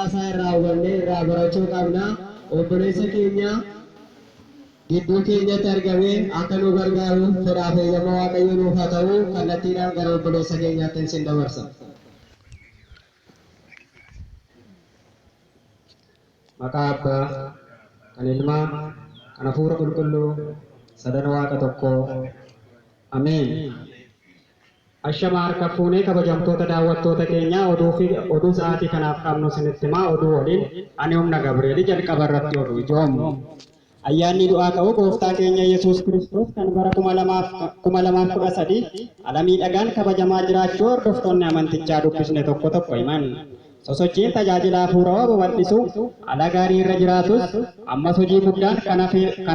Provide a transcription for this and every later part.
isaa irraa hubannee irraa barachuu qabna. Obboleessa keenya gidduu keenyatti argamee akka nu gargaaru fedhaa fi eeyyama Waaqayyo nuuf haa ta'u. Kallattiidhaan gara obboleessa keenyaatti isin dabarsa. Maqaa Abbaa, kan Ilmaa, kan Hafuura Qulqulluu, sadan Waaqa tokkoo. Ameen. Ashama harka fuunee kabajamtoota daawwattoota keenya oduu sa'aatii kanaaf qabnu isinitti himaa. Oduu waliin ani humna Gabri'eel jalqaba irratti oduu ijoomu. Ayyaanni du'aa ka'uu gooftaa keenya Yesuus Kiristoos kan bara 2013 ala miidhagaan kabajamaa jiraachuu hordoftoonni amantichaa dubbisne tokko tokko himan. Sosochiin tajaajila hafuuraa babal'isuu ala gaarii irra jiraatus ammas hojii guddaan kan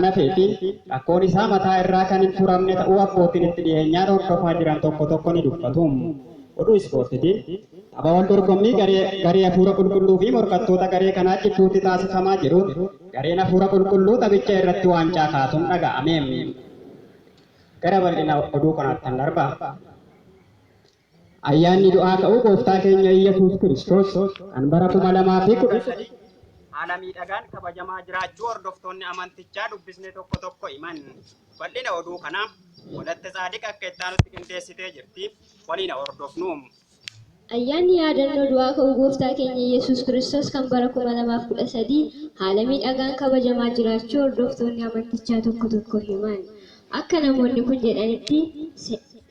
hafee fi rakkoon isaa mataa irraa kan hin furamne ta'uu abbootiin itti dhiyeenyaan hordofaa jiran tokko tokko ni dubbatu. Oduu ispoortiitiin tapha wal dorgommii garee hafuura qulqulluu fi morkattoota garee kanaa gidduutti taasifamaa jiruun gareen hafuura qulqulluu taphicha irratti waancaa kaasuun dhaga'ame. Gara bal'ina oduu kanaatti darba. Ayyaanni du'aa ka'uu gooftaa keenya Yesuus Kiristoos kan bara 2013 haala miidhagaan kabajamaa jiraachuu hordoftoonni amantichaa dubbisne tokko tokko himan. Bal'ina oduu kanaa Walatte Saadiq akka itti aanutti qindeessitee jirti. Waliin hordofnu. Ayyaanni yaadannoo du'aa ka'uu gooftaa keenya Yesuus Kiristoos kan bara 2013 haala miidhagaan kabajamaa jiraachuu hordoftoonni amantichaa tokko tokko himan. Akka namoonni kun jedhanitti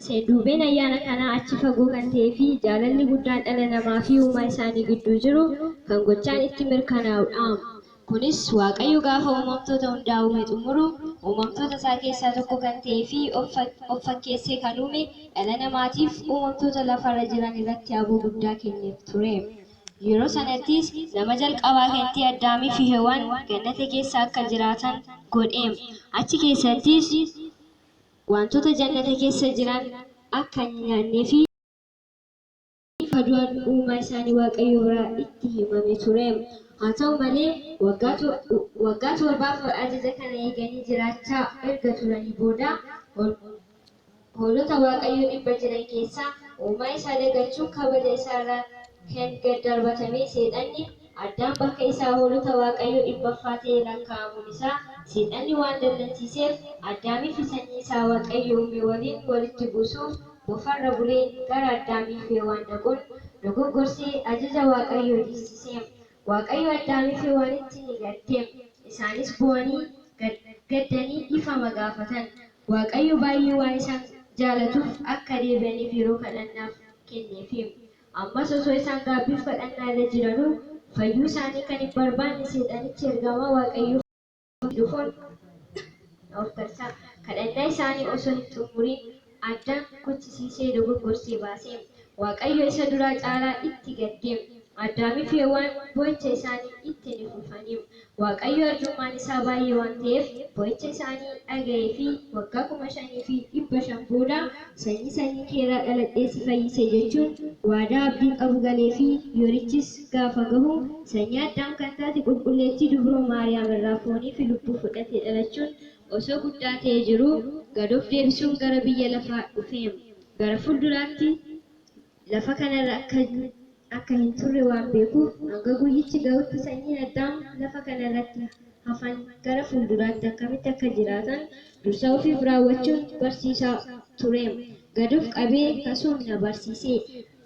seenduubeen ayyaana kanaa achi fagoo kan ta'ee fi jaalalli guddaan dhala namaa fi uumaa isaanii gidduu jiru kan gochaan itti mirkanaa'udha. Kunis Waaqayyo gaafa uumamtoota hundaa uume xumuru uumamtoota isaa keessaa tokko kan ta'ee fi of fakkeessee kan uume dhala namaatiif uumamtoota lafarra jiran irratti aboo guddaa kenneef ture. Yeroo sanattis nama jalqabaa kan ta'e Addaamii fi Hewaan gannata keessa akka jiraatan godhe. Achi keessattis wantoota jannata keessa jiran akka hin nyaannee fi du'aan uumaa isaanii Waaqayyo biraa itti himame ture. Haa ta'u malee waggaa torbaaf ajaja kana eeganii jiraachaa erga turanii booda hoolota Waaqayyo 100 jiran keessaa uumaa isaa dagachuun kabaja isaarraa kan gad darbatame seexanni Addaan bakka isaa hoolota Waaqayyo 100ffaa ta'ee lakkaa'amuun isaa seexanni waan dallansiiseef Addaamii fi sanyii isaa Waaqayyo uume waliin walitti buusuuf bofarra bulee gara Addaamii fi Hewaan dhaquun dogoggorsee ajaja Waaqayyo dhiisise. Waaqayyo Addaamii fi Hewaanitti ni gadde. Isaanis bu'anii gaddanii ifama gaafatan. Waaqayyo baay'ee waan isaan jaalatuuf akka deebi'aniif yeroo kadhannaaf kenneefi. Ammas osoo isaan gaabbiif kadhannaa irra jiranuu fayyuu isaanii kan hin barbaanne seexanichi ergamaa Waaqayyoo dhufuun of galcha. Kadhannaa isaanii osoo hin xumuriin Addaan kuchisiisee dogoggorsee baase. Waaqayyo isa duraa caalaa itti gadde. Addaamii fi Hewaan boo'icha isaanii itti ni fufaniiru. Waaqayyo arjummaan isaa baay'ee waan ta'eef boo'icha isaanii dhaga'ee fi waggaa 5,500 booda sanyii keeraa dhaladhee si fayyise jechuun waadaa abdii qabu galee fi yoorichis gaafa gahu sanyii Addaam kan taate qulqulleettii dubroo Maariyaam irraa foonii fi lubbuu fudhatee dhalachuun osoo guddaa ta'ee jiru gad of deebisuun gara biyya lafaa dhufe. Gara fuulduraatti lafa kanarra akka hin turre waan beekuuf hanga guyyichi gahutti sanyiin Addaam lafa kanarratti hafan gara fuulduraatti akkamitti akka jiraatan dursa ofiif raawwachuun barsiisaa ture. Gad of qabee kasumna barsiisee,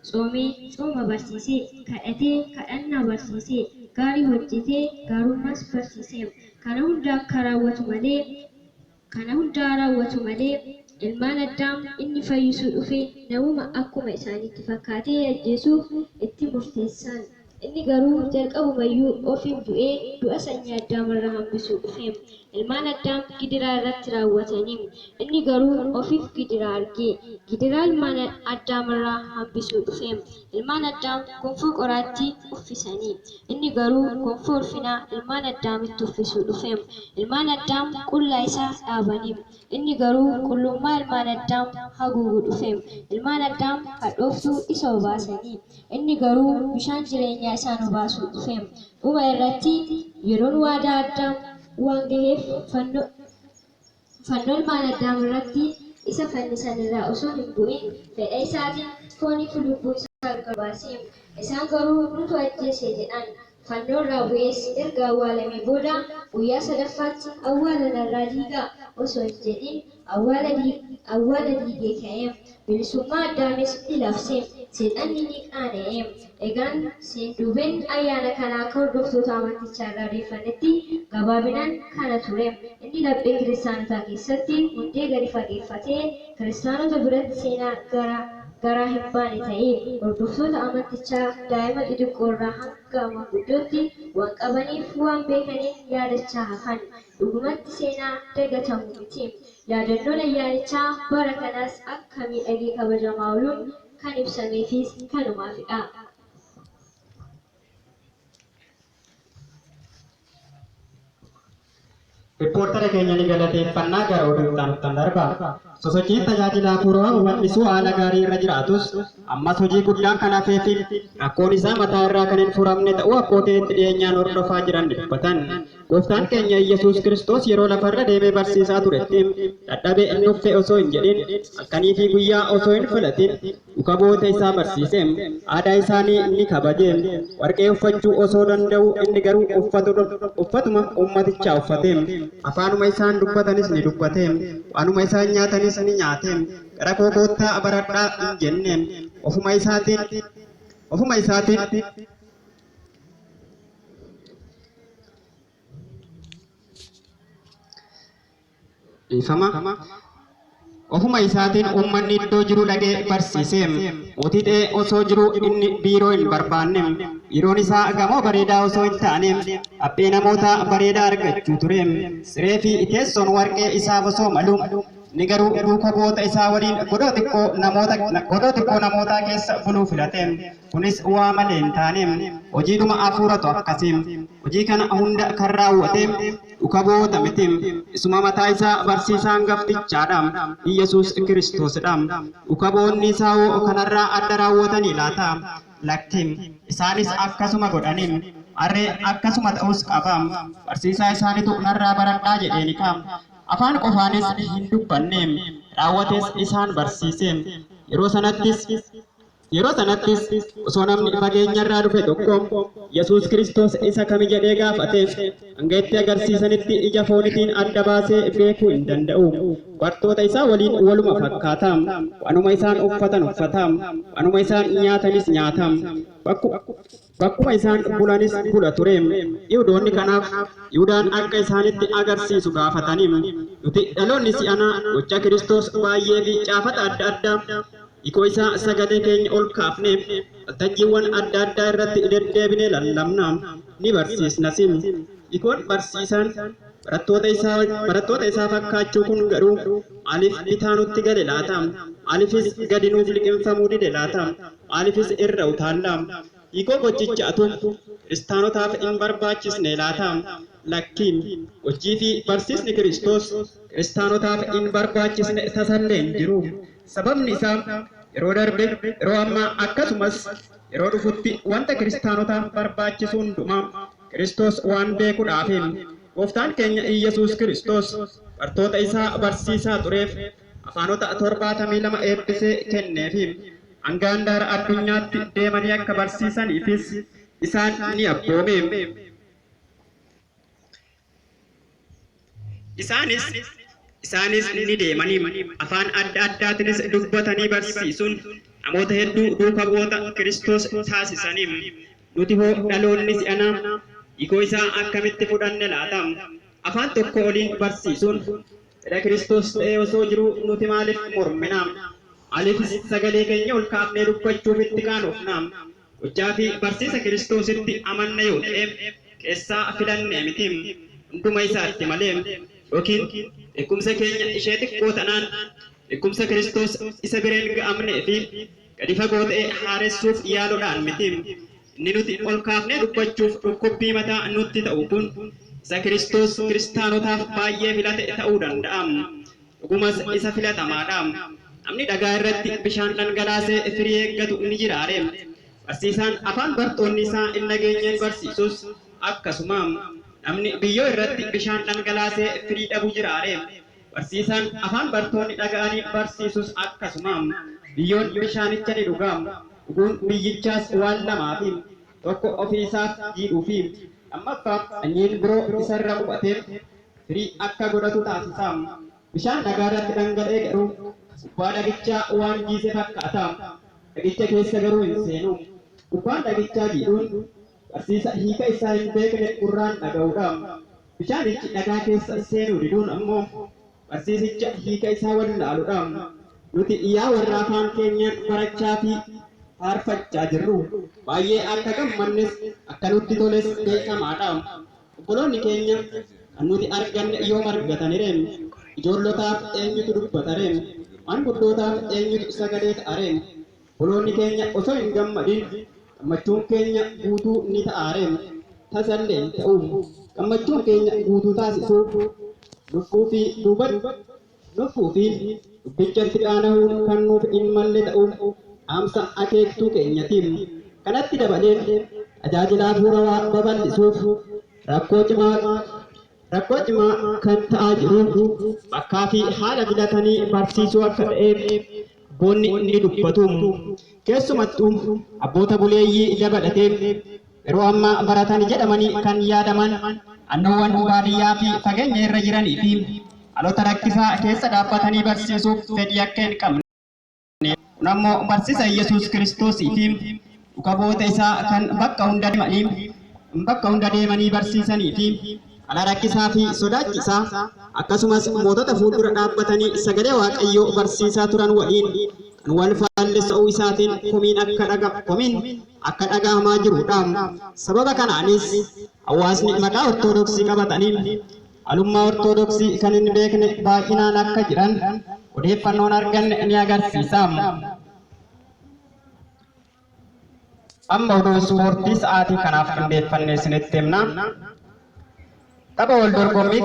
tsoomee tsooma barsiisee, kadhatee kadhannaa barsiisee, gaarii hojjetee gaarummaas barsiisee. Kana hundaa raawwatu malee ilmaan Addaam inni fayyisuu dhufe namuma akkuma isaaniitti fakkaatee ajjeesuuf itti murteessan. Inni garuu jalqabumayyuu ofiif du'ee du'a sanyii Addaam irraa hambisuu dhufe. Ilmaan Addaam gidiraa irratti raawwatanii inni garuu ofiif gidiraa argee gidiraa ilmaan Addaam irraa hambisuu dhufe. Ilmaan Addaam gonfoo qoraattii uffisanii inni garuu gonfoo ulfinaa ilmaan Addaamitti uffisuu dhufe. Ilmaan Addaam qullaa isaa dhaabanii inni garuu qullummaa ilmaan Addaam haguuguu dhufe. Ilmaan Addaam hadhooftuu isa obaasanii inni garuu bishaan jireenyaa isaan obaasuu dhufe. Dhuma irratti yeroon waadaa Addaam waan gaheef fannoo ilmaan Addaam irratti isa fannisan irraa osoo hin bu'in fedha isaatiin foonii fi lubbuu isaa gargar baase. Isaan garuu nutu ajjeese jedhan. fannoorraa bu'ees erga awwaalamee booda guyyaa sadaffaatti awwaala narraa diigaa osoo hin jedhin awwaala diigee ka'ee bilisummaa addaames ni labsee seexanni ni qaana'ee. Egaan seenduubeen ayyaana kanaa akka hordoftoota amantichaa irraa odeeffannetti gabaabinaan kana ture. Inni laphee kiristaanotaa keessatti hundee gadi fageeffatee kiristaanota biratti seenaa garaa hin baane ta'ee hordoftoota amantichaa daa'ima xixiqqoo irraa hanga manguddootti waan qabaniif waan beekaniif yaadachaa hafan. Dhugumatti seenaa dagatamu miti. Yaadannoon ayyaanichaa bara kanaas akka miidhagee kabajamaa ooluun kan ibsameefis kanumaafidha. Riippoortara keenya ni galateeffannaa gara oduuttaan darba. Sosochiin tajaajila hafuuraa bal'isuu haala gaarii irra jiraatus ammas hojii guddaan kan hafeefi rakkoon isaa mataa irraa kan hin furamne ta'uu abbootiitti dhiyeenyaan hordofaa jiran dubbatan. Gooftaan keenya Iyyasuus Kiristoos yeroo lafarra deemee barsiisaa turetti dadhabee inni uffe osoo hin jedhin halkanii fi guyyaa osoo hin filatin duuka bu'oota isaa barsiise. Aadaa isaanii ni kabaje. Warqee uffachuu osoo danda'u inni garuu uffatuma ummatichaa uffate. Afaanuma isaan dubbatanis ni dubbate. Waanuma isaan nyaatanis ni nyaate. Gara koo koottaa baradhaa hin jenne. Ofuma isaatiin ofuma isaatiin uummanni iddoo jiru dhaqee barsiise. Mootii ta'ee osoo jiru inni biiroo hin barbaanne. Biiroon isaa gamoo bareedaa osoo hin taane haphee namoota bareedaa argachuu ture. Siree fi teessoon warqee isaaf osoo malu ni garuu duuka bu'oota isaa waliin godoo xiqqoo namootaa keessa buluu filate. Kunis waa malee hin taane hojiidhuma hafuuratu akkasii. Hojii kana hunda kan raawwate duuka bu'oota miti. Isuma mataa isaa barsiisaa hangaftichaadha. Iyyasuus Kiristoosidha. Duuka bu'oonni isaa hoo kanarraa adda raawwatanii laata? Lakki isaanis akkasuma godhanii. Harree akkasuma ta'us qaba. Barsiisaa isaaniitu narraa baradhaa jedheeni ka'a. Afaan qofaanis hin dubbanne. Raawwates isaan barsiise. Yeroo sanattis osoo namni fageenyarraa dhufe tokko Yesuus Kiristoos isa kami jedhee gaafateef hanga itti agarsiisanitti ija foonitiin adda baasee beekuu hin danda'u. Bartoota isaa waliin waluma fakkaata. Waanuma isaan uffatan uffata. Waanuma isaan nyaatanis nyaata. Bakkuma isaan bulanis bula ture. Yihudoonni kanaaf Yihudaan akka isaanitti agarsiisu gaafatanii nuti dhaloonni si'anaa gocha Kiristoos baay'ee fi caafata adda addaa hiikoo isaa sagalee keenya ol kaafne waltajjiiwwan adda addaa irratti deddeebinee lallabna ni barsiisnas. Hiikoon barsiisaan barattoota isaa fakkaachuu kun garuu maaliif bitaa nutti gale laata? Maaliifis gadi nuuf liqimfamuu dide laata? Maaliifis irra utaalla? Hiikoo gochichaatu kiristaanotaaf hin barbaachisne laata? Lakkiin hojii fi barsiisni Kiristoos kiristaanotaaf hin barbaachisne tasallee hin jiru. Sababni isaa yeroo darbe yeroo ammaa akkasumas yeroo dhufutti wanta kiristaanotaaf barbaachisu hundumaa Kiristoos waan beekuudhaaf gooftaan keenya Iyyasuus Kiristoos bartoota isaa barsiisaa tureef afaanota 72 eebbisee kenneefi hanga handaara addunyaatti deemanii akka barsiisaniifis isaan ni abboome. Isaanis ni deemanii afaan adda addaatiinis dubbatanii barsiisuun namoota hedduu duuka bu'oota Kiristoos taasisanii. Nuti hoo dhaloonni si'anaa hiikoo isaa akkamitti fudhanne laata? Afaan tokko oliin barsiisuun fedha Kiristoos ta'ee osoo jiru nuti maaliif mormina? Maaliifis sagalee keenya ol kaafnee dubbachuuf itti qaanofna? Hojjaa fi barsiisa Kiristoositti amanna yoo ta'e keessaa filannee miti. Hunduma isaatti malee yookiin beekumsa keenya ishee xiqqoo tanaan beekumsa Kiristoos isa bireen ga'amnee fi gadi fagoo ta'e haaressuuf yaaluudhaan miti. Inni nuti ol kaafnee dubbachuuf dhukkubbii mataa nutti ta'u kun isa Kiristoos kiristaanotaaf baay'ee filate ta'uu danda'a. Dhugumas isa filatamaadha. Namni dhagaa irratti bishaan dhangalaasee firii eeggatu ni jiraare. Barsiisaan afaan bartoonni isaa hin nageenyeen barsiisus akkasuma. Namni biyyoo irratti bishaan dhangalaasee firii dhabu jiraare. Barsiisaan afaan bartoonni dhaga'anii barsiisus akkasuma. Biyyoon bishaanicha ni dhuga. Dhuguun biyyichaas waan lamaafi. tokko ofii isaaf jiidhuu fi lammaffaa sanyiin biroo isarra qubatee firii akka godhatu taasisa. Bishaan dhagaa irratti dhangala'ee garuu gubbaa dhagichaa waan jiise fakkaata. Dhagicha keessa garuu hin seenu. Gubbaan dhagichaa jiidhuun barsiisa hiika isaa hin beekne gurraan dhaga'uudha. Bishaanichi dhagaa keessa seenuu diduun ammoo barsiisicha hiika isaa wallaaluudha. Nuti yaa warra afaan keenyaan barachaa fi faarfachaa jirru baay'ee akka gammannes akka nutti toles beekamaadha. Obboloonni keenya kan nuti arganne yoom argatanire? Ijoollotaaf eenyutu dubbatare? Manguddootaaf eenyutu sagalee ta'are? Obboloonni keenya osoo hin gammadin gammachuun keenya guutuu ni ta'are. Tasallee hin ta'u. Gammachuun keenya guutuu taasisuuf lubbuu fi dubbichatti dhaanahuun kan nuuf hin malle ta'uun dhaamsa akeektuu keenyatiin. Kanatti dabaleen tajaajila hafuuraa babal'isuuf rakkoo cimaa kan ta'aa jiru bakkaa fi haala filatanii barsiisuu akka ta'eef abboonni ni dubbatu. Keessumattuu abboota buleeyyii dabalatee yeroo ammaa baratan jedhamanii kan yaadaman naannoowwan baadiyyaa fi fageenya irra jiranii fi haalota rakkisaa keessa dhaabbatanii barsiisuuf fedhii akka hin qabne. Kun ammoo barsiisa Yesuus Kiristoosii fi dhuga bu'oota isaa kan bakka hunda deemanii barsiisanii fi haala rakkisaa fi sodaachisaa akkasumas mootota fuuldura dhaabbatanii sagalee Waaqayyoo barsiisaa turan waliin kan wal faallessa'uu isaatiin komiin akka dhagahamaa jirudha. Sababa kanaanis hawaasni maqaa Ortodoksii qabatanii alummaa Ortodoksii kan hin beekne baay'inaan akka jiran odeeffannoon arganne ni agarsiisa. Amma oduu ispoortii sa'aatii kanaaf qindeeffannee isinitti himna. Tapha wal dorgommii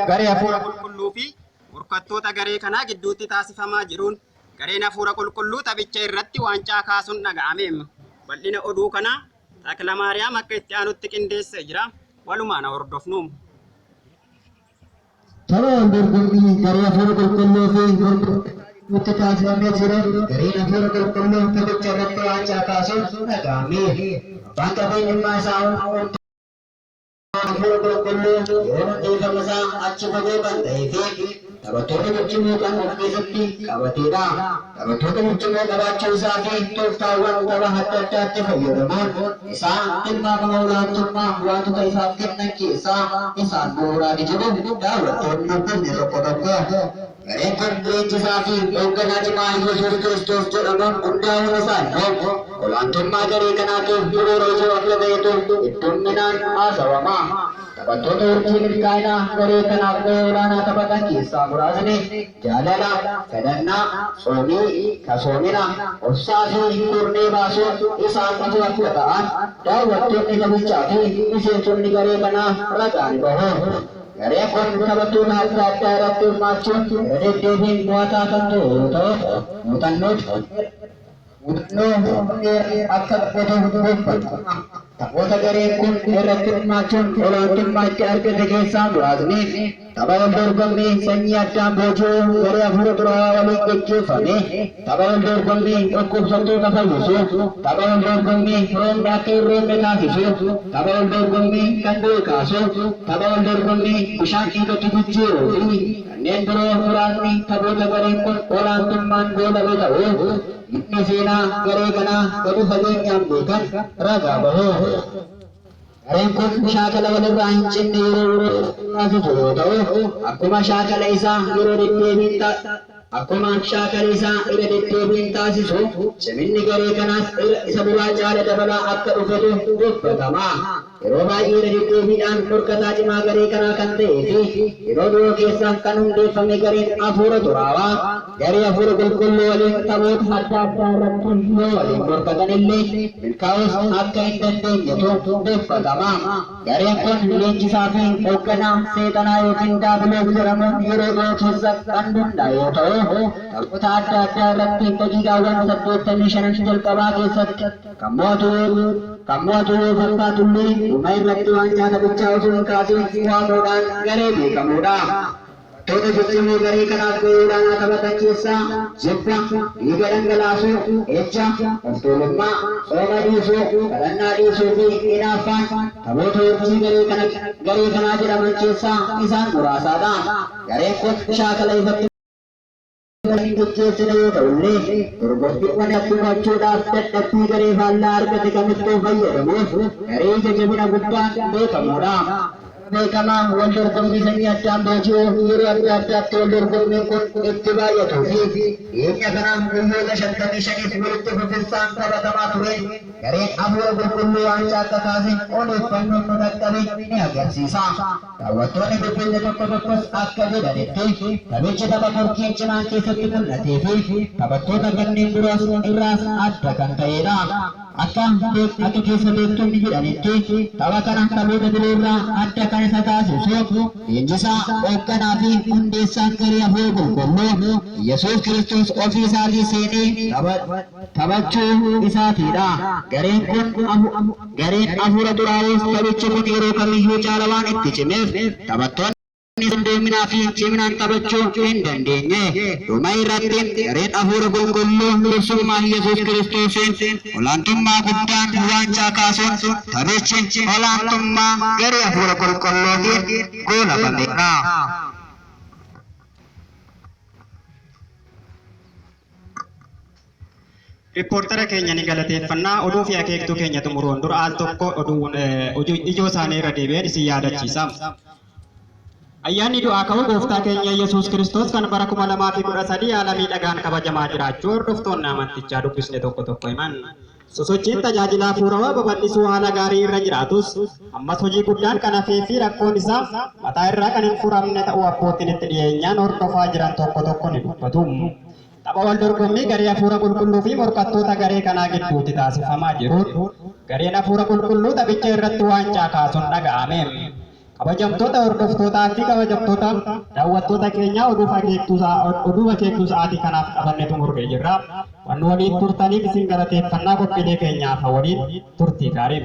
garee hafuura qulqulluu fi morkattoota garee kanaa gidduutti taasifamaa jiruun gareen hafuura qulqulluu taphicha irratti waancaa kaasuun dhaga'ame. Bal'ina oduu kanaa Takla Maariyaam akka itti aanutti qindeessee jira. Walumaan hordofnu. Tapha wal dorgommii garee hafuura qulqulluu fi morkattoota taasifamee jiru gareen hafuura qulqulluu taphicha irratti waancaa kaasuun dhaga'ame. Abbaan qabeenyummaa isaa hafuura qulqulluu yeroo dhiifama isaa achi fagoo kan ta'ee fi taphattoota ciccimoo kan of keessatti qabateedha. Taphattoota ciccimoo qabaachuu isaa fi tooftaawwan tapha adda addaatti fayyadamuun isaa tilmaama olaantummaa wantoota isaaf kennan keessaa isaan bu'uuraati jedhu daawwattoonni hubanne tokko. Gareen kun leenjisaa fi hoogganaa cimaa Yesuus Kiristoos jedhamuun hundaa'uun isaa olaantummaa garee kanaatiif bu'uura ijoo akka ta'etu hedduminaan haasawama. Taphattoota urjii milkaa'inaa garee kanaaf gahee olaanaa taphatan keessaa muraasni jaalala, kadhannaa, soomii, kasoomina, obsaa fi kurnee baasuun isaan qofa akka ta'an daawwattoonni taphichaa fi miseensonni garee kanaa ragaan bahu. Gareen kun taphattoota adda addaa irratti hirmaachuun irra deddeebiin mo'ataa kan ta'u yoo ta'u, muuxannoo akka godhu dubbatu. Taphoota gareen kun irratti hirmaachuun olaantummaa itti argate keessaa muraasni tapha wal dorgommii sanyii addaan booji'uu garee hafuura xuraawaa waliin gaggeeffame, tapha wal dorgommii dhukkubsattoota fayyisu, tapha wal dorgommii roobni akka hin roobne taasisu, tapha wal dorgommii kan du'e kaasu, tapha wal dorgommii bishaan dhiigatti jijjiiruu fi kanneen biroo muraasni taphoota gareen kun olaantummaan goolabee ta'u. Inni seenaa garee kanaa gadi fageenyaan beekan ragaa bahu. Gareen kun shaakala walirraa hin cinne yeroo taasisu yoo ta'u, akkuma shaakala isaa yeroo deddeebiin taasisu, ciminni garee kanaas isa duraa caala dabalaa akka dhufetu dubbatama. Yeroo baay'ee irra deddeebiidhaan morkataa cimaa garee kanaa kan ta'ee fi yeroo dhiyoo keessaa kan hundeeffame gareen hafuura xuraawaa garee hafuura qulqulluu waliin taphoota adda addaa irratti yoo waliin morkatan illee milkaa'uus akka hin dandeenyetu dubbatama. Gareen kun leenjisaa fi hoogganaa seexanaa yookiin daabiloos jedhamuun yeroo dhiyoo keessa kan hundaa'e yoo ta'u, taphoota adda addaa irratti daqiiqaawwan 85 jalqabaa keessatti kan mo'atu yoo fakkaatullee dhuma irratti waancaa taphichaa osoo hin kaasiin waamuudhaan garee beekamuudha. taphattoota ciccimoo garee kanaaf gahee olaanaa taphatan keessaa jibba, dhiiga dhangalaasuu, ejja, of tuulummaa, sooma dhiisuu, kadhannaa dhiisuu fi hinaaffaan taphoota hordofii garee kanaa jedhaman keessaa isaan muraasaadha. Gareen kun shaakala ifatti gaggeessina yoo ta'ullee dorgommiiwwan akkumachuudhaaf dadhabbii garee faallaa argate kamittuu fayyadamuuf garee ija jabina guddaan beekamuudha. Beekamaa wal dorgommii sanii addaan boojii yeroo adda addaatti wal dorgommiin kun itti baay'atuu fi dhiyeenya kanaan guyyoota 55 walitti fufinsaan taphatamaa ture gareen hafuura qulqulluu waancaa akka kaase odeeffannoon nu dhaqqabe ni agarsiisa. Daawwattoonni biyya tokko tokkos akka jedhanitti taphichi tapha morkiin cimaan keessatti mul'atee fi taphattoota kanneen biroos irraas adda kan ta'edha. Akka keessa beektonni jedhanitti tapha kana taphoota biroo irraa adda kan isa taasisu leenjisaa hoogganaa fi hundeessaan garee hafuura qulqulluu Yesuus Kiristoos ofii isaatii seenee taphachuu isaatiidha. Gareen hafuura xuraa'oos taphichi kun yeroo kamiyyuu caala waan itti cimeef taphattoonni deeminaa fi ciminaan taphachuu hin dandeenye. Dhuma irratti gareen hafuura qulqulluu bilisummaa Yesuus Kiristoosiin olaantummaa guddaan waancaa kaasuun taphichi olaantummaa garee hafuura qulqulluutiin goolabameera. Riippoortara keenya ni galateeffannaa oduu fi akeektuu keenya xumuruun dura al tokko ijoo isaanii irra deebi'een isin yaadachiisa. Ayyaanni du'aa ka'uu gooftaa keenya Yesuus Kiristoos kan bara 2013 haala miidhagaan kabajamaa jiraachuu hordoftoonni amantichaa dubbisne tokko himan. Sosochiin tajaajila hafuurawaa babal'isuu haala gaarii irra jiraatus ammas hojii guddaan kan hafee fi rakkoon isaa mataa irraa kan hin furamne ta'uu abbootiin itti dhiyeenyaan hordofaa jiran tokko ni dubbatu. Tapha wal dorgommii garee hafuura qulqulluu fi morkattoota garee kanaa gidduutti taasifamaa jiruun gareen hafuura qulqulluu taphicha irratti waancaa kaasuun dhaga'ame. Kabajamtoota hordoftootaa fi kabajamtoota daawwattoota keenyaa oduu akeektuu sa'aatii kanaaf qabannee xumurree jirra. Waan waliin turtaniif isin galateeffannaa qophiilee keenyaaf waliin turtii gaarii.